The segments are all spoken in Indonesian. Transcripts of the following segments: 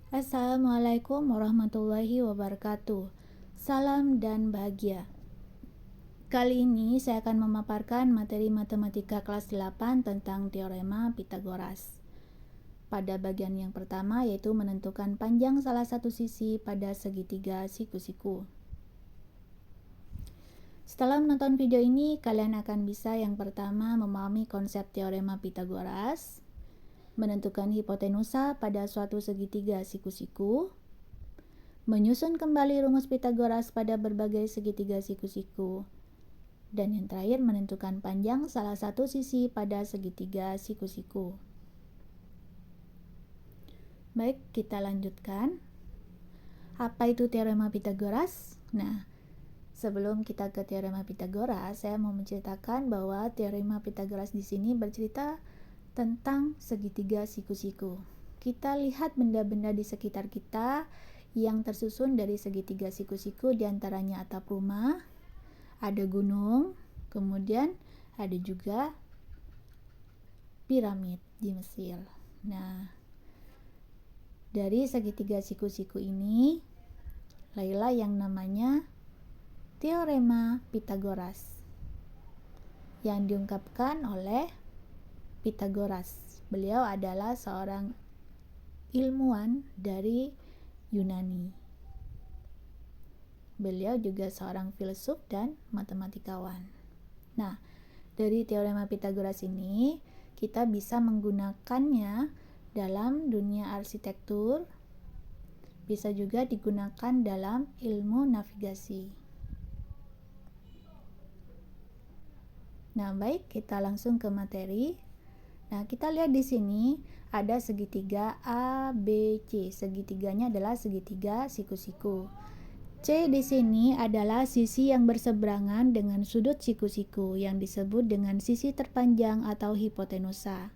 Assalamualaikum warahmatullahi wabarakatuh. Salam dan bahagia. Kali ini saya akan memaparkan materi matematika kelas 8 tentang teorema Pitagoras. Pada bagian yang pertama yaitu menentukan panjang salah satu sisi pada segitiga siku-siku. Setelah menonton video ini, kalian akan bisa yang pertama memahami konsep teorema Pitagoras, menentukan hipotenusa pada suatu segitiga siku-siku, menyusun kembali rumus Pitagoras pada berbagai segitiga siku-siku, dan yang terakhir menentukan panjang salah satu sisi pada segitiga siku-siku. Baik, kita lanjutkan. Apa itu teorema Pitagoras? Nah, sebelum kita ke teorema Pitagoras, saya mau menceritakan bahwa teorema Pitagoras di sini bercerita tentang segitiga siku-siku. Kita lihat benda-benda di sekitar kita yang tersusun dari segitiga siku-siku, diantaranya atap rumah, ada gunung, kemudian ada juga piramid di Mesir. Nah, dari segitiga siku-siku ini, lahirlah yang namanya teorema Pitagoras yang diungkapkan oleh Pitagoras. Beliau adalah seorang ilmuwan dari Yunani. Beliau juga seorang filsuf dan matematikawan. Nah, dari teorema Pitagoras ini kita bisa menggunakannya dalam dunia arsitektur, bisa juga digunakan dalam ilmu navigasi. Nah, baik, kita langsung ke materi. Nah, kita lihat di sini ada segitiga A, B, C. Segitiganya adalah segitiga siku-siku. C di sini adalah sisi yang berseberangan dengan sudut siku-siku yang disebut dengan sisi terpanjang atau hipotenusa.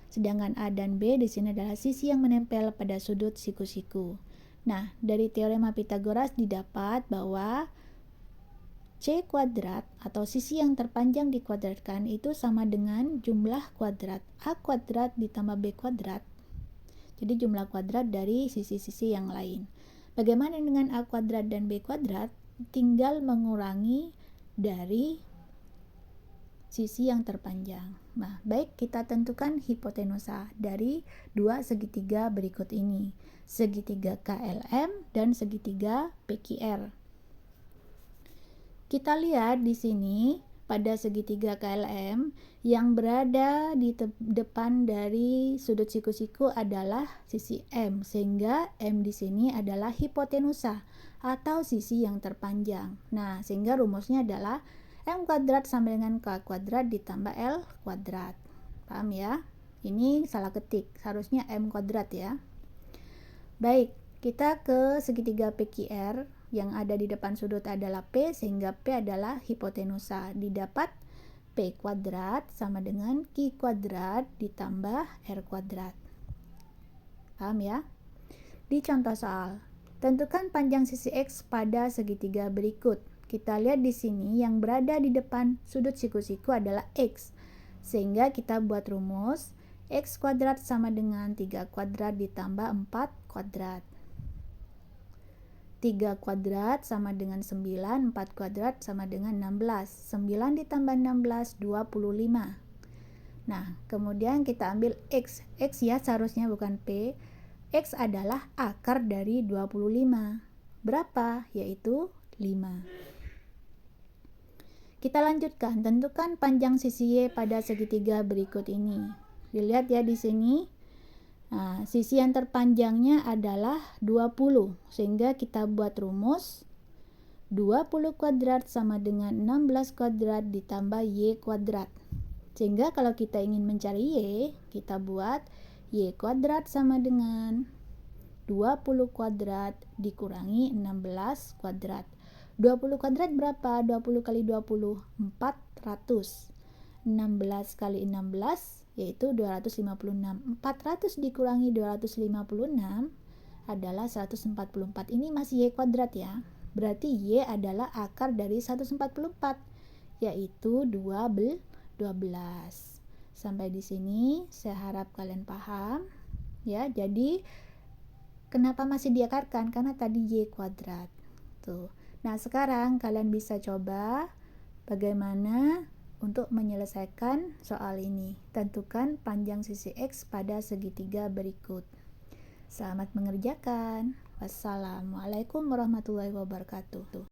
Sedangkan A dan B di sini adalah sisi yang menempel pada sudut siku-siku. Nah, dari teorema Pitagoras didapat bahwa C kuadrat atau sisi yang terpanjang dikuadratkan itu sama dengan jumlah kuadrat A kuadrat ditambah B kuadrat. Jadi jumlah kuadrat dari sisi-sisi yang lain. Bagaimana dengan A kuadrat dan B kuadrat? Tinggal mengurangi dari sisi yang terpanjang. Nah, baik, kita tentukan hipotenusa dari dua segitiga berikut ini. Segitiga KLM dan segitiga PQR. Kita lihat di sini pada segitiga KLM yang berada di depan dari sudut siku-siku adalah sisi M, sehingga M di sini adalah hipotenusa atau sisi yang terpanjang. Nah, sehingga rumusnya adalah M kuadrat sama dengan K kuadrat ditambah L kuadrat. Paham ya? Ini salah ketik, seharusnya M kuadrat ya. Baik, kita ke segitiga PQR. Yang ada di depan sudut adalah P, sehingga P adalah hipotenusa. Didapat P kuadrat sama dengan Q kuadrat ditambah R kuadrat. Paham ya? Di contoh soal, tentukan panjang sisi X pada segitiga berikut. Kita lihat di sini yang berada di depan sudut siku-siku adalah X. Sehingga kita buat rumus X kuadrat sama dengan 3 kuadrat ditambah 4 kuadrat. 3 kuadrat sama dengan 9, 4 kuadrat sama dengan 16. 9 ditambah 16, 25. Nah, kemudian kita ambil X. X ya seharusnya bukan P. X adalah akar dari 25. Berapa? Yaitu 5. Kita lanjutkan, tentukan panjang sisi Y pada segitiga berikut ini. Dilihat ya di sini. Nah, sisi yang terpanjangnya adalah 20, sehingga kita buat rumus 20 kuadrat sama dengan 16 kuadrat ditambah Y kuadrat. Sehingga kalau kita ingin mencari Y, kita buat Y kuadrat sama dengan 20 kuadrat dikurangi 16 kuadrat. 20 kuadrat berapa? 20 kali 20, 400. 16 kali 16 yaitu 256. 400 dikurangi 256 adalah 144. Ini masih Y kuadrat ya. Berarti Y adalah akar dari 144, yaitu 12. Sampai di sini saya harap kalian paham ya. Jadi Kenapa masih diakarkan? Karena tadi Y kuadrat. Tuh. Nah, sekarang kalian bisa coba bagaimana untuk menyelesaikan soal ini. Tentukan panjang sisi X pada segitiga berikut. Selamat mengerjakan. Wassalamualaikum warahmatullahi wabarakatuh.